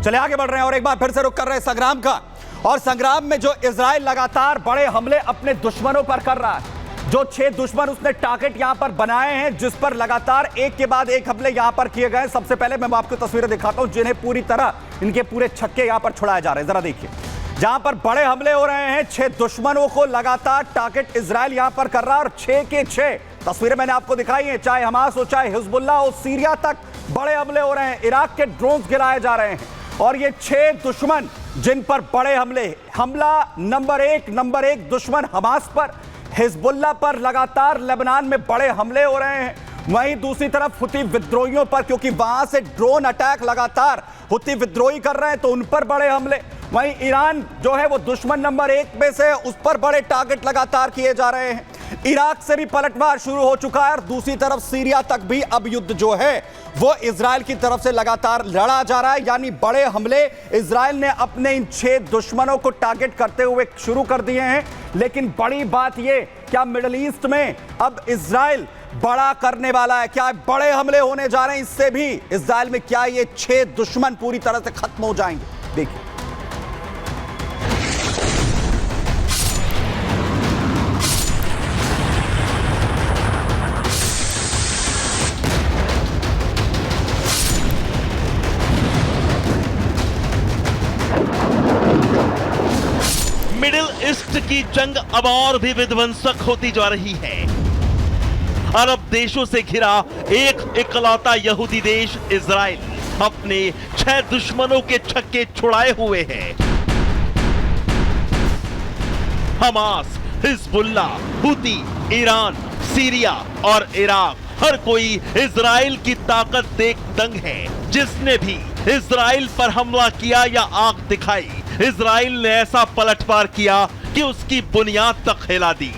चले आगे बढ़ रहे हैं और एक बार फिर से रुक कर रहे हैं संग्राम का। और संग्राम में जो इजराइल लगातार बड़े हमले अपने दुश्मनों पर कर रहा है, जो 6 दुश्मन उसने टारगेट यहां पर बनाए हैं, जिस पर लगातार एक के बाद एक हमले यहां पर किए गए। सबसे पहले मैं आपको तस्वीरें दिखाता हूं जिन्हें पूरी तरह इनके पूरे छक्के यहां पर छुड़ाए जा रहे हैं। जरा देखिए, जहां पर बड़े हमले हो रहे हैं, 6 दुश्मनों को लगातार टारगेट इजराइल यहां पर कर रहा है और 6 के 6 तस्वीरें मैंने आपको दिखाई हैं। चाहे हमास हो, चाहे हिजबुल्लाह हो, सीरिया तक बड़े हमले हो रहे हैं, इराक के ड्रोन्स गिराए जा रहे हैं। और ये 6 दुश्मन जिन पर बड़े हमले, हमला नंबर एक दुश्मन हमास पर, हिजबुल्लाह पर लगातार लेबनान में बड़े हमले हो रहे हैं। वहीं दूसरी तरफ हुती विद्रोहियों पर, क्योंकि वहां से ड्रोन अटैक लगातार हुती विद्रोही कर रहे हैं, तो उन पर बड़े हमले। वहीं ईरान जो है वो दुश्मन नंबर 1 में से, उस पर बड़े टारगेट लगातार किए जा रहे हैं। इराक से भी पलटवार शुरू हो चुका है और दूसरी तरफ सीरिया तक भी अब युद्ध जो है वो इजराइल की तरफ से लगातार लड़ा जा रहा है। यानी बड़े हमले इजराइल ने अपने इन 6 दुश्मनों को टारगेट करते हुए शुरू कर दिए हैं। लेकिन बड़ी बात ये, क्या मिडिल ईस्ट में अब इजराइल बड़ा करने वाला है? क्या बड़े हमले होने जा रहे हैं इससे भी इजराइल में? क्या ये 6 दुश्मन पूरी तरह से खत्म हो जाएंगे? देखिए, मिडिल ईस्ट की जंग अब और भी विध्वंसक होती जा रही है। अरब देशों से घिरा एक इकलौता यहूदी देश इजराइल अपने 6 दुश्मनों के छक्के छुड़ाए हुए है। हमास, हिजबुल्लाह, हुती, ईरान, सीरिया और इराक, हर कोई इजराइल की ताकत देख दंग है। जिसने भी इजराइल पर हमला किया या आंख दिखाई, इजराइल ने ऐसा पलटवार किया कि उसकी बुनियाद तक हिला दी।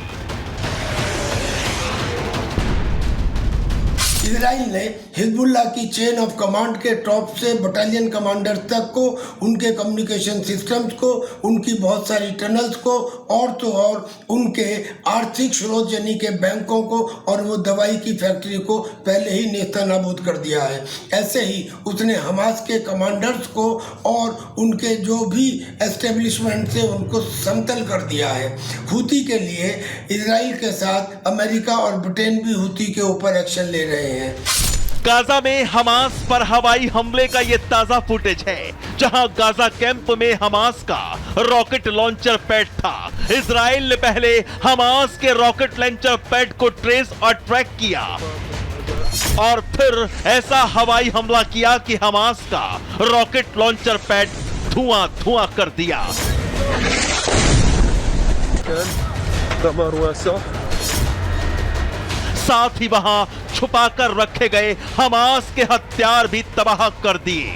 इजराइल ने हिजबुल्लाह की चेन ऑफ कमांड के टॉप से बटालियन कमांडर तक को, उनके कम्युनिकेशन सिस्टम्स को, उनकी बहुत सारी टनल्स को, और तो और उनके आर्थिक स्रोत यानी के बैंकों को और वो दवाई की फैक्ट्री को पहले ही नेस्तनाबूद कर दिया है। ऐसे ही उसने हमास के कमांडर्स को और उनके जो भी एस्टेब्लिशमेंट से उनको समतल कर दिया है। हुती के लिए इजराइल के साथ अमेरिका और ब्रिटेन भी हुती के ऊपर एक्शन ले रहे हैं। गाजा में हमास पर हवाई हमले का ये ताजा फुटेज है, जहां गाजा कैंप में हमास का रॉकेट लॉन्चर पैड था। इजराइल ने पहले हमास के रॉकेट लॉन्चर पैड को ट्रेस और ट्रैक किया और फिर ऐसा हवाई हमला किया कि हमास का रॉकेट लॉन्चर पैड धुआं धुआं कर दिया। साथ ही वहां छुपाकर रखे गए हमास के हथियार भी तबाह कर दिए।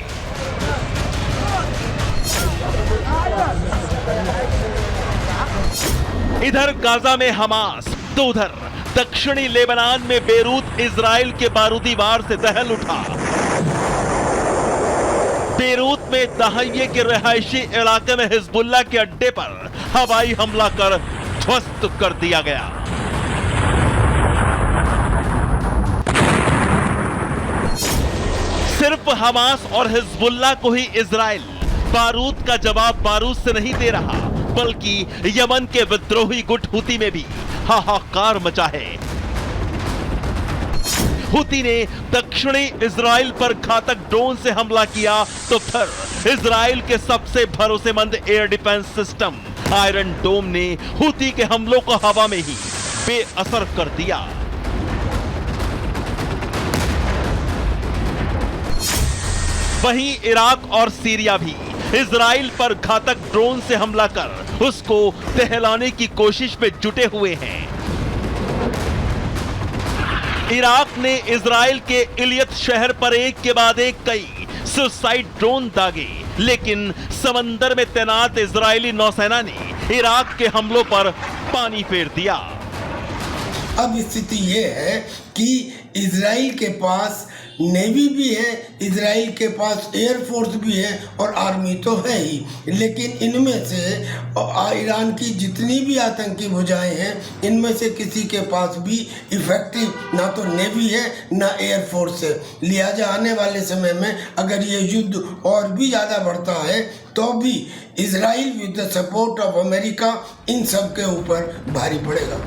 इधर गाजा में हमास, तो उधर दक्षिणी लेबनान में बेरूत इजराइल के बारूदी वार से दहल उठा। बेरूत में दाहिये के रिहायशी इलाके में हिजबुल्लाह के अड्डे पर हवाई हमला कर ध्वस्त कर दिया गया। सिर्फ हमास और हिजबुल्लाह को ही इजराइल बारूद का जवाब बारूद से नहीं दे रहा, बल्कि यमन के विद्रोही गुट हुती में भी हाहाकार मचा है। हुती ने दक्षिणी इजराइल पर घातक ड्रोन से हमला किया, तो फिर इजराइल के सबसे भरोसेमंद एयर डिफेंस सिस्टम आयरन डोम ने हुती के हमलों को हवा में ही बेअसर कर दिया। वहीं इराक और सीरिया भी इजराइल पर घातक ड्रोन से हमला कर उसको दहलाने की कोशिश में जुटे हुए हैं। इराक ने इजराइल के इलियत शहर पर एक के बाद एक कई सुसाइड ड्रोन दागे, लेकिन समंदर में तैनात इजरायली नौसेना ने इराक के हमलों पर पानी फेर दिया। अब स्थिति यह है कि इजराइल के पास नेवी भी है, इजराइल के पास एयरफोर्स भी है और आर्मी तो है ही, लेकिन इनमें से ईरान की जितनी भी आतंकी भुजाएं हैं, इनमें से किसी के पास भी इफेक्टिव ना तो नेवी है ना एयरफोर्स है। लिहाजा आने वाले समय में अगर ये युद्ध और भी ज़्यादा बढ़ता है तो भी Israel with the support of America इन सब के ऊपर भारी पड़ेगा।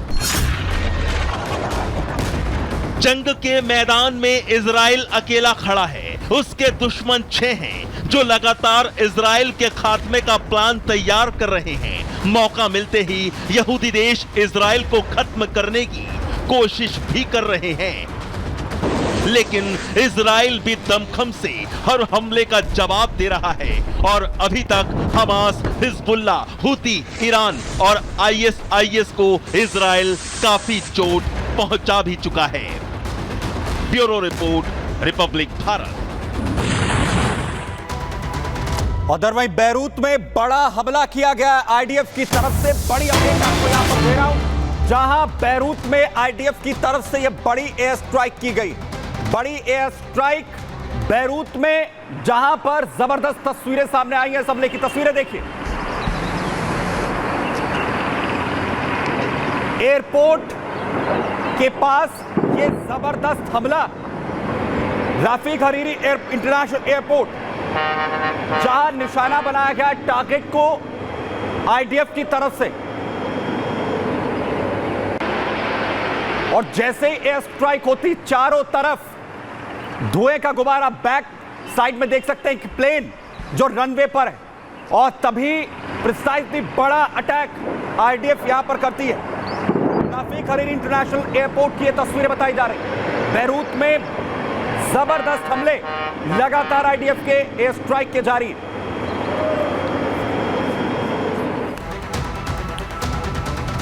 जंग के मैदान में इजराइल अकेला खड़ा है, उसके दुश्मन 6 हैं जो लगातार इजराइल के खात्मे का प्लान तैयार कर रहे हैं। मौका मिलते ही यहूदी देश इजराइल को खत्म करने की कोशिश भी कर रहे हैं, लेकिन इजराइल भी दमखम से हर हमले का जवाब दे रहा है और अभी तक हमास, हिजबुल्ला, हुती, ईरान और आईएसआईएस को इजराइल काफी चोट पहुंचा भी चुका है। Bureau report, Republic Bharat. उधर वहीं बैरूत में बड़ा हमला किया गया आईडीएफ की तरफ से। बड़ी अपडेट आपको यहां पर दे रहा हूं, जहां बैरूत में आईडीएफ की तरफ से यह बड़ी एयर स्ट्राइक की गई। बड़ी एयर स्ट्राइक बैरूत में, जहां पर जबरदस्त तस्वीरें सामने आई हैं। इस हमले की तस्वीरें देखिए। एयरपोर्ट के पास यह जबरदस्त हमला, रफीक हरीरी इंटरनेशनल एयरपोर्ट, जहां निशाना बनाया गया टारगेट को आईडीएफ की तरफ से। और जैसे ही एयर स्ट्राइक होती, चारों तरफ धुएं का गुब्बारा। बैक साइड में देख सकते हैं कि प्लेन जो रनवे पर है, और तभी प्रिसाइजली बड़ा अटैक आईडीएफ यहां पर करती है। रफीक हरीरी इंटरनेशनल एयरपोर्ट की ये तस्वीरें बताई जा रही। बैरूत में जबरदस्त हमले लगातार आईडीएफ के एयर स्ट्राइक के जारी।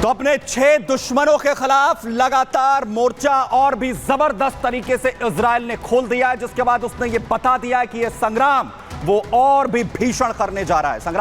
तो अपने 6 दुश्मनों के खिलाफ लगातार मोर्चा और भी जबरदस्त तरीके से इजराइल ने खोल दिया है, जिसके बाद उसने ये बता दिया कि यह संग्राम वो और भी भीषण करने जा रहा है। संग्राम